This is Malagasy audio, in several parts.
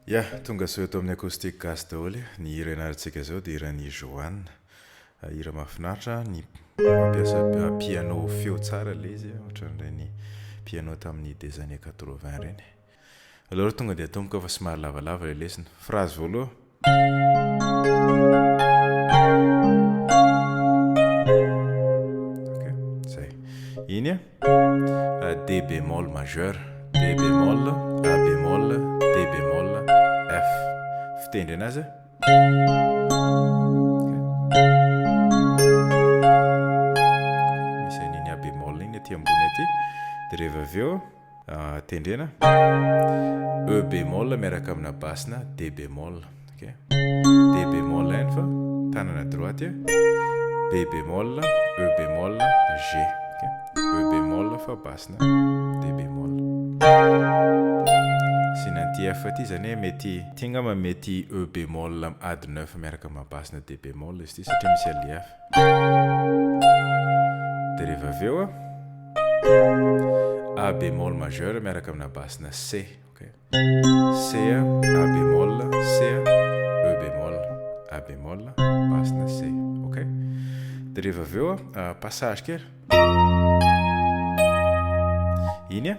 Ya, tonga soa eto amin'ny Acoustic Gasy daholo. Ny hira ianarantsika zao dia hiran'ny Johane. Hira mahafinaritra, ny mampiasa piano feo tsara le izy, ohatran'ireny piano tamin'ny des années 80 reny. Alors tonga dia atomboka fa somary lavalava le lesona. Phrase voaloha. Ok, zay. Iny D bémol majeur, D bémol, A bémol, D bémol, F. Fitendry anazy. Misy an'iny A bémol iny aty ambony aty. Dia rehefa avy eo tendrena E bémol miaraka amina basina D bémol. Okay. D bémol iny fa tanana droite, B bémol, E bémol, G. Okay. E bémol fa basina D bémol. Sinanty F ty zany mety tingama mety E bémol A9 miaraka amina basina D bémol izy ty satria misy ali F. Dia rehefa avy eo A bémol majeur miaraka amina basina C. Okay. C, A bémol, C, E bémol, A bémol, basina C. Okay. Dia rehefa avy eo passage kely. Iny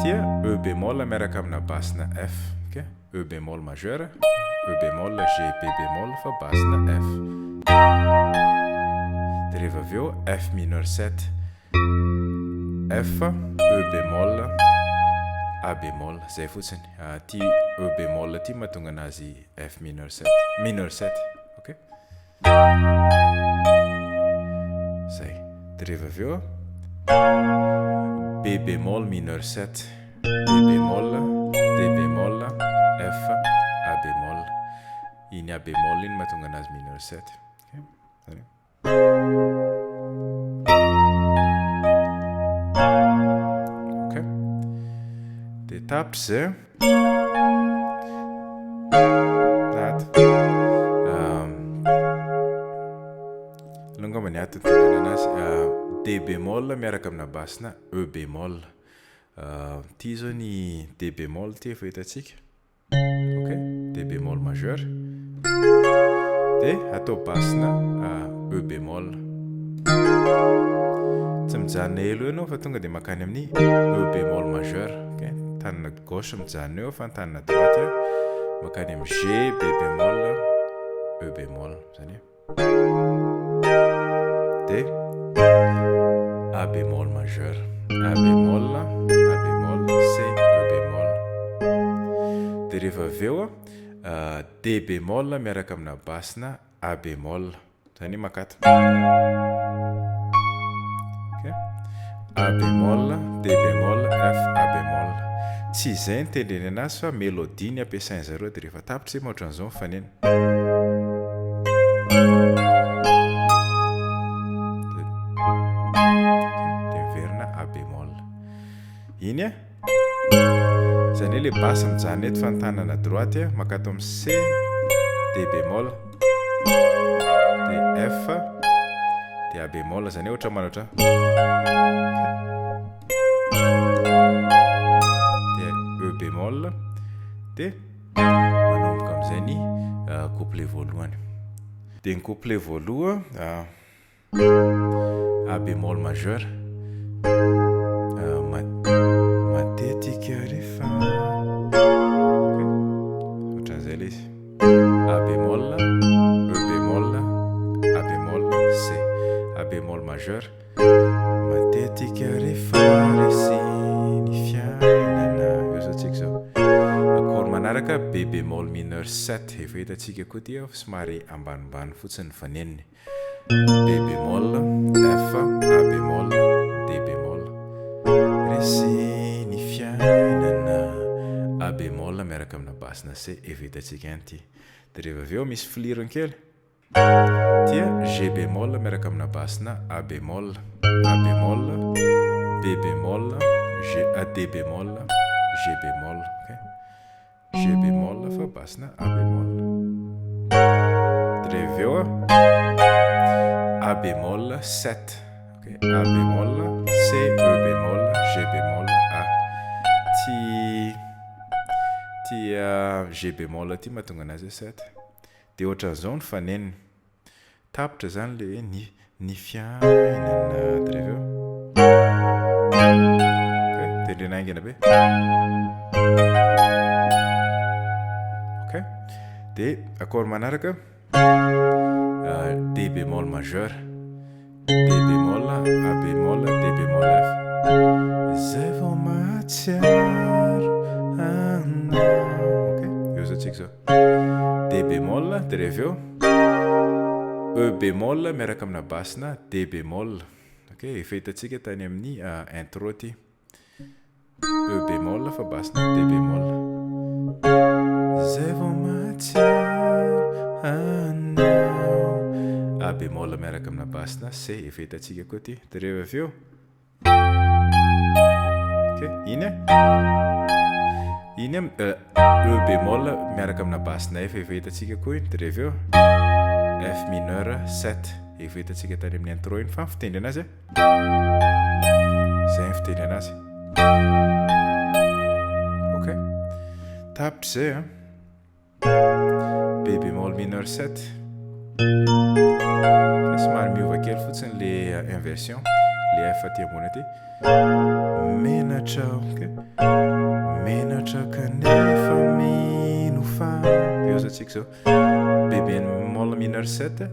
tia E bémol miaraka amina basina F. Okay. E bémol majeur, E bémol, G, B bémol fa basina F. Dia rehefa avy eo F mineur 7, F, E bémol, A bémol, zay fotsiny. Ty E bémol ty mahatonga anazy F mineur 7. Mineur 7. Ok. Zay. Dia rehefa avy eo B bémol mineur 7, B bémol, D bémol, F, A bémol. Iny A bémol iny mahatonga anazy mineur 7. Okay. Okay. Dia tapis longomany atontonana anazy D bémol miaraka amina basina E bémol. Ty zao ny D bémol ty efa hitantsika. Ok, D bémol majeur. Dia atao basina E bémol. Tsy mijanona elo ianao fa tonga dia makany amin'ny E bémol majeur. Okay. Tanana gauche mijanona eo fa ny tanana droite makany amin'ny G, B bémol, E bémol. Zany. Dia A bémol majeur, A bémol, A bémol, C, E bémol. Dia rehefa avy eo D bémol miaraka amina basina A bémol. Zany makata. Okay. A bémol, D bémol, F, A bémol. Tsy izay ny tendreny anazy fa mélodie ny ampiasainy zareo dia rehefa tapitra moa ohatran'izao mifanena. Dia miverina A bémol. Iny zany hoe le basse mijanona eto fa ny tanana droite makato amin'ny C, D bémol, dia F, dia A bémol. Zany hoe ohatra manatra. Dia E bémol. Dia manomboka amin'izay ny couplet voalohany. Dia ny couplet voaloha A bémol majeur. Matetika rehefa. Okay. Ohatran'izay le izy. A bémol, E bémol, A bémol, C. A bémol majeur. Matetika rehefa resy ny fiainana. Eo zao tsika zao. Accord manaraka B bémol mineur 7. Efa hitantsika koa ty somary ambanimbany fotsiny faneniny. B bémol, F, A bémol, D bémol. Resy ny fiainana. A bémol miaraka amina basina C. Efa hitantsika ihany ty. Dia rehefa avy eo misy filirony kely. Tia G bémol miaraka amina basina A bémol, A bémol, B bémol, D bémol, G bémol. Okay. G bémol fa basina A bémol. Dia rehefa avy eo A bémol 7. Ok. A bémol, C, E bémol, G bémol, A. G bémol ty mahatonga anazy hoe 7. Dia ohatran'izao ny faneniny. Tapitra zany le hoe ny fiainana dia rehefa tendrena aingana be. Ok. Dia accord manaraka D bémol majeur, D bémol, A bémol, D bémol F. Zay vao mahatsiaro anao. Ok, eo zatsika zao. D bémol, dia rehefa eo E bémol miaraka amina basina D bémol. Ok, efa hitantsika tany amin'ny intro ty. E bémol fa basina D bémol. Zay vao mahatsiaro anao. A bémol miaraka amina basina C, efa hitantsika koa ty. Dia rehefa eo ok, iny E bémol miaraka amina basina F, efa hitantsika koa iny. Dia rehefa eo F mineur 7, efa hitantsika tany amin'ny intro iny fa fitendry anazy. Zay ny fitendry anazy. Ok, tapitra zay B bémol mineur 7. Somary miova kely fotsiny le inversion, le F aty ambony aty. Menatra, ok, menatra kanefa mino fa. Eo zatsika zao. B bémol mineur 7,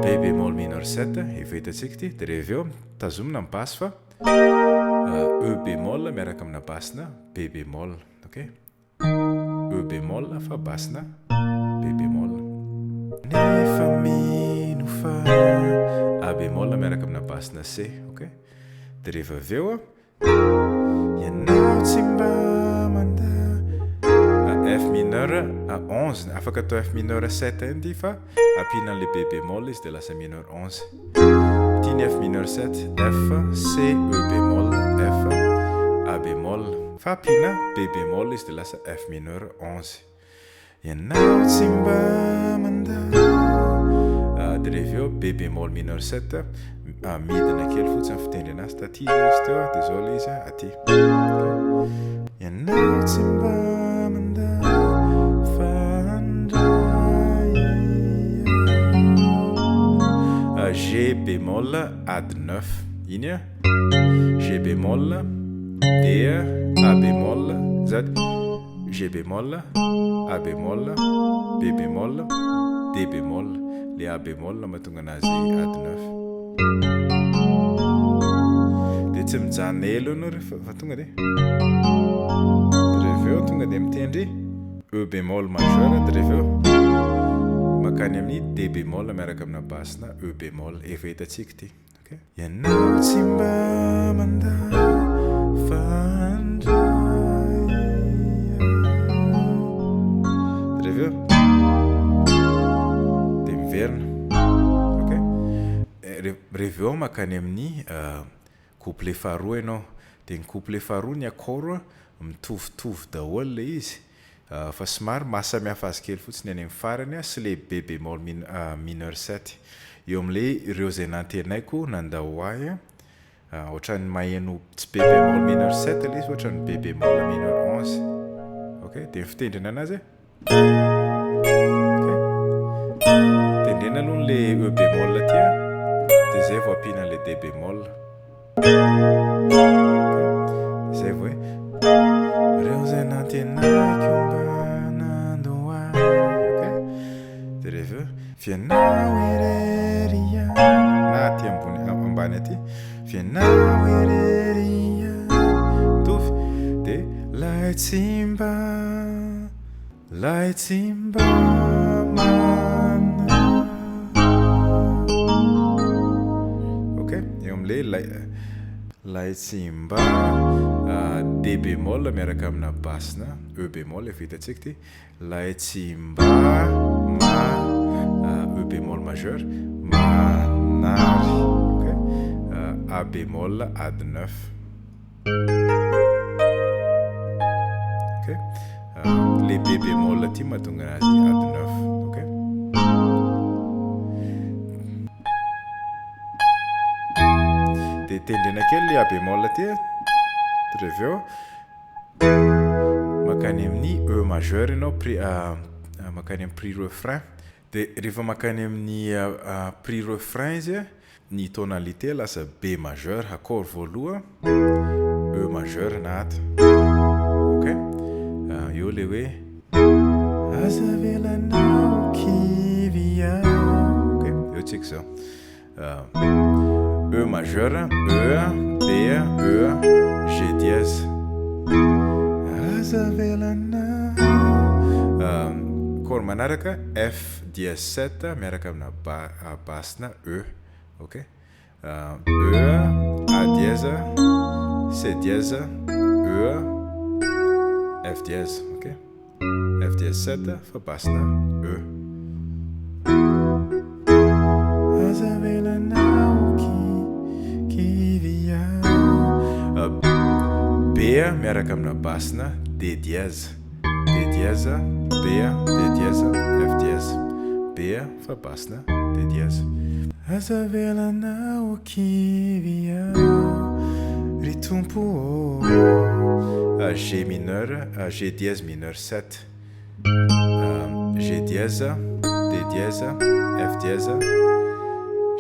B bémol mineur 7, efa hitantsika ty. Dia rehefa eo tazomina ny basy fa E bémol miaraka amina basina B bémol. Ok, E bémol fa basina B bémol. Nefa mino fa A bémol miaraka amina basina C. Ok, dia rehefa avy eo ianao tsy mba manda F mineur 11, afaka atao F mineur 7 iny fa ampiana an'le B bémol izy dia lasa mineur 11. Tiany F mineur 7, F, C, E bémol, F, A bémol. Fa ampiana B bémol izy dia lasa F mineur 11. Ianao tsy mba mandao. Dia rehefa eo B bémol mineur 7, midina kely fotsiny fitendry anazy taty izy teo. Dia zao le izy aty. Ianao tsy mba G bémol ad 9. Iny G bémol, D, A bémol, Z, G bémol, A bémol, B bémol, D bémol. Le A bémol mahatonga anazy ad 9. Dia tsy mijanona elo ianao rehefa tonga dia. Rehefa eo tonga dia mitendry E bémol majeur. Dia rehefa eo makany amin'ny D bémol miaraka amina basina E bémol, efa hitantsika ty. Ok, ianao tsy mba mandao fandray. Rehefa eo dia miverina. Ok, rehefa eo makany amin'ny couplet faharoa ianao. Dia ny couplet faharoa ny accord mitovitovy daholo le izy. Fa somary mahasamihafa azy kely fotsiny any amin'ny farany sy le B bémol mineur 7. Eo amin'ilay ireo izay nantenaiko nandao ahy ohatran'ny maheno tsy B bémol mineur 7 le izy, ohatran'ny B bémol mineur 11. Ok, dia ny fitendrina anazy. Ok, tendrena aloha le E bémol aty dia zay vao ampiana le D bémol. Zay vao ireo izay nantenaiko mba nandao ahy. Ok, dia rehefa fianao irery ihany na aty ambany aty. Fianao irery ihany tovy dia lay tsy mba mana. Ok, eo amin'ilay lay tsy mba D bémol miaraka amina basina E bémol, efa hitantsika ty. Lay tsy mba E bémol majeur manary. Ok, A bémol ad 9. Ok, le B bémol ty mahatonga anazy ad 9. Ok, dia tendrena kely le A bémol ty dia avy eo makany amin'ny E majeur ianao makany amin'ny prix refrain dia rehefa makany amin'ny prix refrain izy ny tonalité lasa B majeur accord voaloha E majeur na ato ok eo le hoe azavelanao kivia ok eo tsika zao E majeur E B E G dièse azavelanao accord manaraka F dièse 7 miaraka amina basse-na E ok E A dièse C dièse E F dièse ok F dièse 7 fa basse-na E azavelanao kivia B miaraka amina basse-na D dièse D dièse B D dièse F dièse B fa basse-na D dièse azavelanao kivia ry tompo G mineur G dièse mineur 7 G dièse D dièse F dièse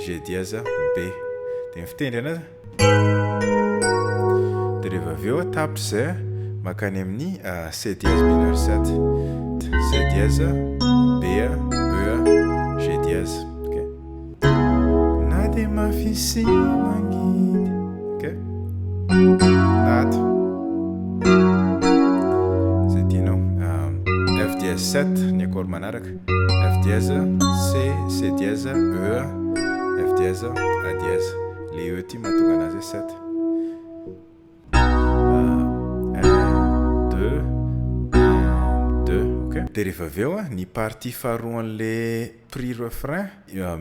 G dièse B dia mifitendry anazy dia rehefa avy eo tapitra zay makany amin'ny C dièse mineur 7 C dièse B E G dièse ok na dia mafy sy mangidy ok ato zay tianao F dièse 7 ny accord manaraka F dièse C dièse E F dièse A dièse le E ty mahatonga anazy 7 dia rehefa avy eo ny partie faharoa an'le prix refrain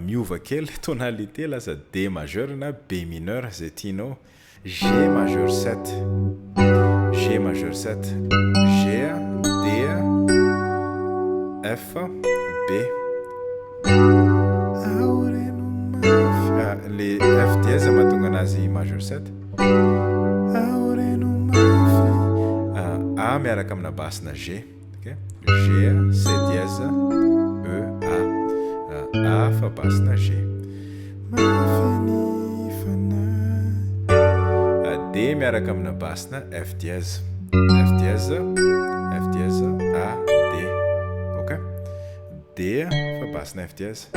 miova kely tonalité lasa D majeur na B mineur zay tianao G majeur 7 G majeur 7 G D F B le F dièse mahatonga anazy majeur 7 A miaraka amina basse-na G G C dièse E A fa basse-na G D miaraka amina basse-na F dièse F dièse F dièse A D ok D fa basse-na F dièse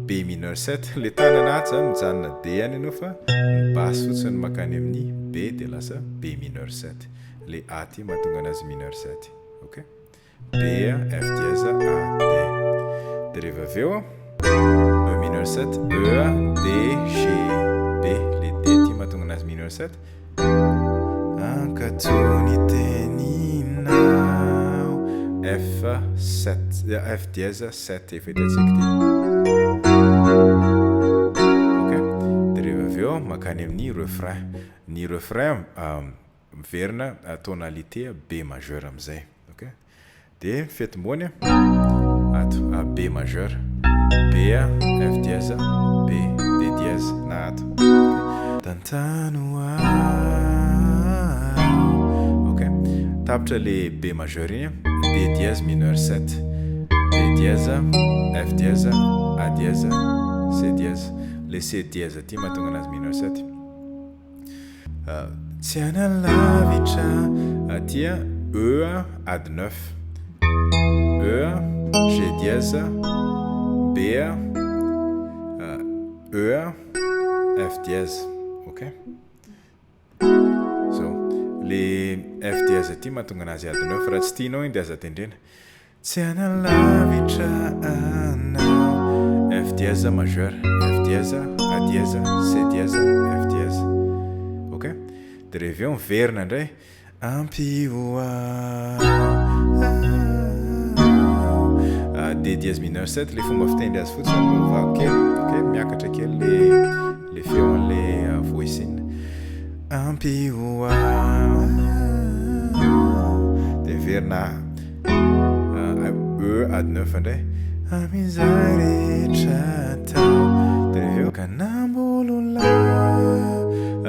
B mineur 7 le tanana ato zany mijanona D any ianao fa basse fotsiny makany amin'ny B dia lasa B mineur 7 le A ty mahatonga anazy mineur 7 ok B F dièse A D dia rehefa avy eo E mineur 7 E D G B le D ty mahatonga anazy mineur 7 ankatony teninao F 7 F dièse 7 efa hitantsika ty makany amin'ny refrain ny refrain miverina tonalité B majeur amizay ok dia fetimbony ato B majeur B F dièse B D dièse na ato Tantano ok tapitra le B majeur igny D dièse mineur 7 D dièse F dièse A dièse C dièse le C dièse ty mahatonga anazy mineur 7 tsy analavitra atya E ady 9 E G dièse B E F dièse ok so le F dièse ty mahatonga anazy ady 9 raha tsy tianao iny dia aza tendrena tsy analavitra anao F dièse majeur F dièse A dièse C dièse F dièse ok dia rehefa eo miverina indray ampioa D dièse mineur 7 le fomba fitendry azy fotsiny novako kely ok miakatra kely le feo an'le voicine ampioa dia verina ady 9 indray amizay rehetra tao de reveo ka nambolona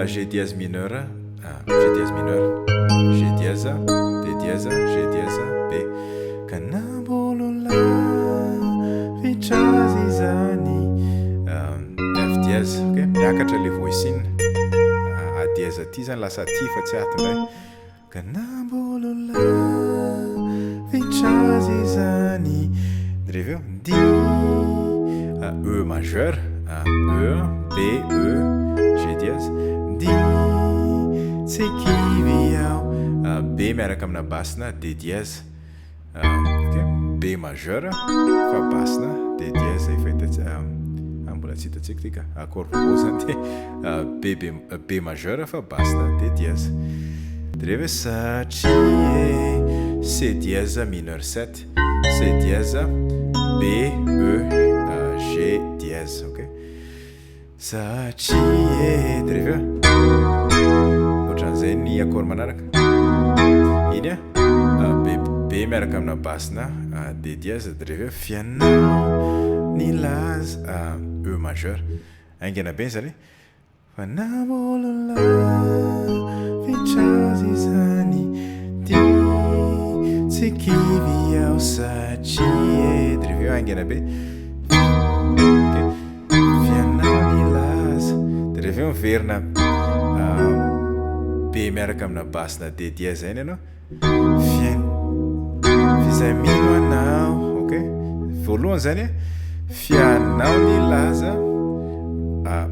G dièse mineur G dièse mineur G dièse D dièse G dièse B ka nambolona vitrazy zany F dièse ok miakatra le voicine A dièse ty zany lasa ty fa tsy ato indray ka nambolona vitrazy zany de reveo D E majeur E B E G dièse D tsy kivy ao B miaraka amina basina D dièse ok B majeur fa basina D dièse efa hitantsika mbola tsy hitantsika ty ka accord vovô zany ty B majeur fa basina D dièse de reveo satria C dièse mineur 7 C dièse B E G dièse ok satria de reveo ohatran'izay ny accord manaraka iny B miaraka amina basina D dièse de reveo fianao ny laza E majeur aingana be zany fa nambolona vitrazy zany D tsy kivy ao satria de reveo aingana be fianao ny laza de reveo miverina B miaraka amina basina D dièse iny ianao fizay mino anao ok voalohany zany fianao ny laza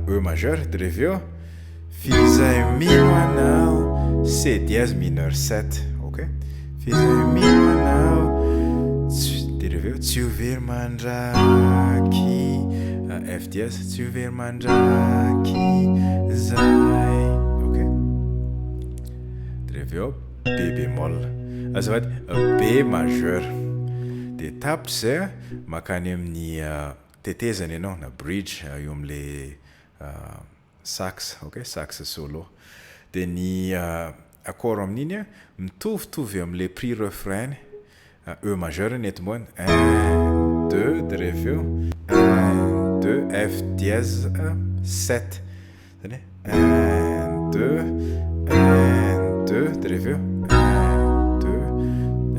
E majeur de reveo fizay mino anao C dièse mineur 7 ok fizay mino anao de reveo tsy ho very mandraky F dièse tsy ho very mandraky zay ok de reveo B bémol azafady B majeur de tapitra zay makany amin'ny tetezany ianao na bridge eo am'le sax ok sax solo de ny accord amin'iny mitovitovy am'le prix refrain E majeur ny etomboany 1 2 de reveo 1 2 F dièse 7 zany 1 2 1 2 de reveo 1 2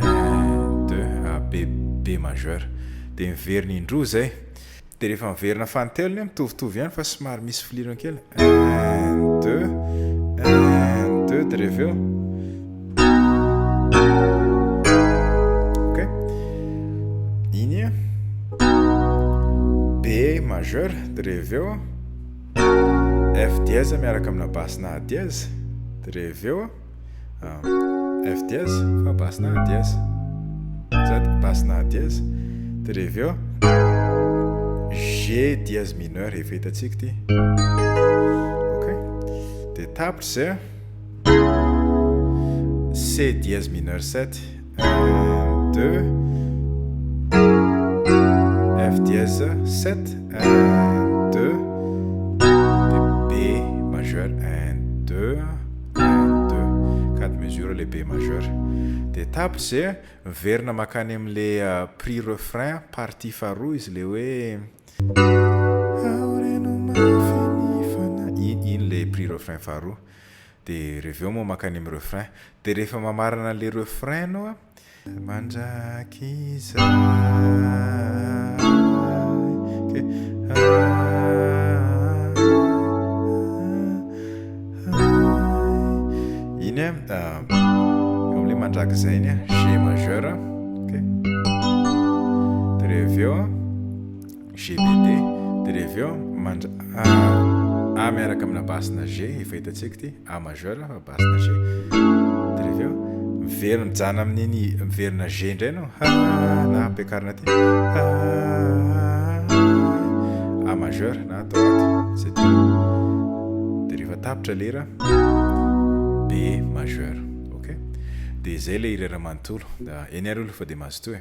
1 2 B majeur de miverina indroa zay de rehefa miverina fanotelony mitovitovy ihany fa somary misy filirana kely 1 2 1 2 de reveo ok iny B majeur de reveo F dièse miaraka amina basina A dièse de reveo F dièse fa basina A dièse zady basina A dièse de reveo G dièse mineur efa hitantsika ty ok de tapitra zay C dièse mineur 7 1 2 F dièse 7 1 2 de B majeur 1 2 1 2 4 mesures le B majeur de tapitra zay miverina makany am'le prix refrain partie faharoa izy le hoe iny le prix refrain faharoa de reveo moa makany amin'ny refrain de rehefa mamarana le refrain anao mandraky zay iny am'le mandraky zay iny G majeur ok de reveo GBD de reveo A miaraka amina basina G efa hitantsika ty A majeur fa basina G de reveo miverina mijana amin'iny miverina G indray anao na ampiakarina ty A majeur na atao ato c'est tout de rehefa tapitra lera B majeur ok de zay le hira manontolo eny ary olo fa de mazotoa